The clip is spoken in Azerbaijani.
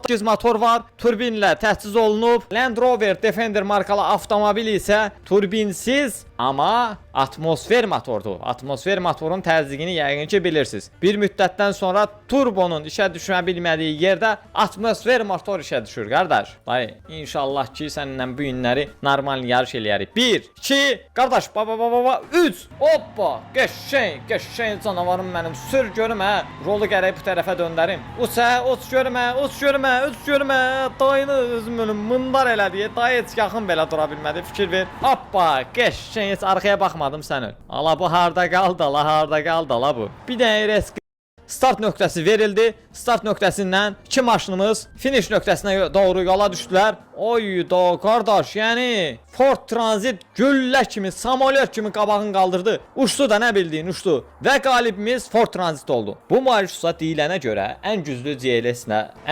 400 motor var, turbinlə təchiz olunub. Land Rover Defender markalı avtomobil isə turbinsiz, amma atmosfer motordur. Atmosfer motorun təzyiqini yəqin ki bilirsiniz. Bir müddətdən sonra turbonun işə düşmə bilmədiyi yerdə atmosfer motor işə düşür qardaş. Dayı, inşallah ki səninlə bu günləri normal yarış eləyərik. 1, 2, qardaş, baba, 3. Hoppa, qəşəng canavarım mənim. Sür görüm hə. Rolu gərək bu tərəfə döndərim. Uç görmə. Dayını özüm ölüm mındar elədi. Dayı heç yaxın belə dura bilmədi. Fikir ver. Hoppa, qəşəng, heç arxaya baxmadım sən öl. Ala bu harda qaldı la bu. Bir dənə risk. Start nöqtəsi verildi. Start nöqtəsindən iki maşınımız finish nöqtəsinə doğru yola düşdülər. Oy da qardaş, yəni Ford Transit güllə kimi, samolyot kimi qabağını qaldırdı. Uçdu da, nə bildiyin uçdu. Və qalibimiz Ford Transit oldu. Bu marşruta deyilənə görə ən güclü GLS-nə, ən